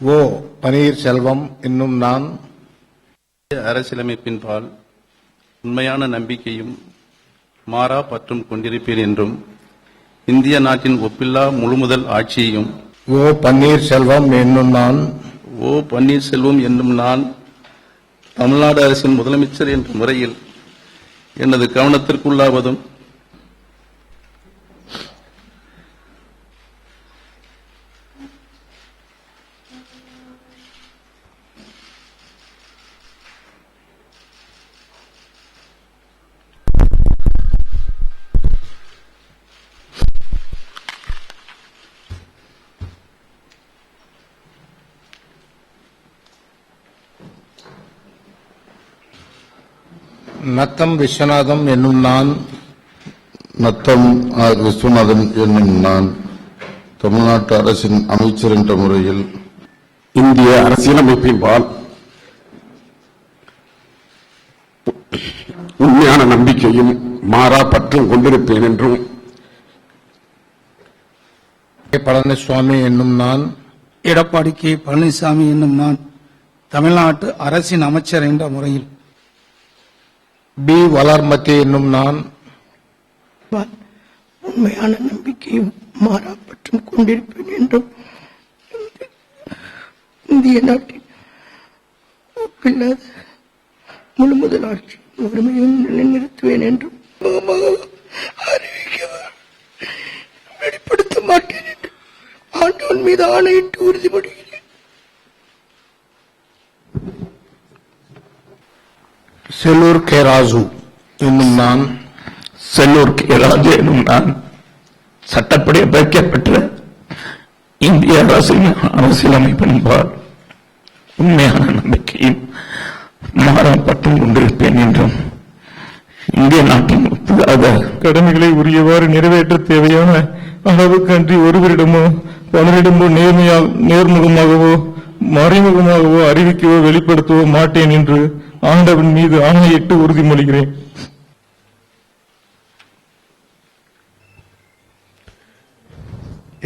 ஓ பன்னீர்செல்வம் என்னும் நான் அரசியலமைப்பின்பால் உண்மையான நம்பிக்கையும் மாறா பற்றும் கொண்டிருப்பேன் என்றும் இந்திய நாட்டின் ஒப்பில்லா முழுமுதல் ஆட்சியையும் ஓ பன்னீர்செல்வம் என்னும் நான் தமிழ்நாடு அரசின் முதலமைச்சர் என்ற முறையில் எனது கவனத்திற்குள்ளாவதும் நத்தம் விஸ்வநாதன் என்னும் நான் தமிழ்நாட்டு அரசின் அமைச்சர் என்ற முறையில் இந்திய அரசியலமைப்பின்பால் உண்மையான நம்பிக்கையும் மாறா பற்றும் கொண்டிருப்பேன் என்றும் பழனிசாமி என்னும் நான் எடப்பாடி கே பழனிசாமி என்னும் நான் தமிழ்நாட்டு அரசின் அமைச்சர் என்ற முறையில் பி வளர்மதி என்னும் நான் உண்மையான நம்பிக்கையும் மாறாப்பற்றும் கொண்டிருப்பேன் என்றும் இந்திய நாட்டின் ஒப்பில்லாத முழு முதலாட்சி உரிமையும் நிலைநிறுத்துவேன் என்றும் வெளிப்படுத்த மாட்டேன் என்று ஆண்டவன் மீது ஆணையிட்டு உறுதிமொழிகிறேன். செல்லூர் கே ராஜு என்னும் நான் சட்டப்படி வைக்கப்பட்ட இந்திய அரசியலமைப்பின்பால் உண்மையான நம்பிக்கையும் மாறாப்பட்டும் கொண்டிருப்பேன் என்றும் இந்திய நாட்டின் ஒப்பில்லாத கடமைகளை உரியவாறு நிறைவேற்ற தேவையான அளவுக்கு அன்றி ஒருவரிடமோ பலரிடமோ நேர்முகமாகவோ மறைமுகமாகவோ அறிவிக்கவோ வெளிப்படுத்தவோ மாட்டேன் என்று ஆண்டவன் மீது ஆணையிட்டு உறுதிமொழிகிறேன்.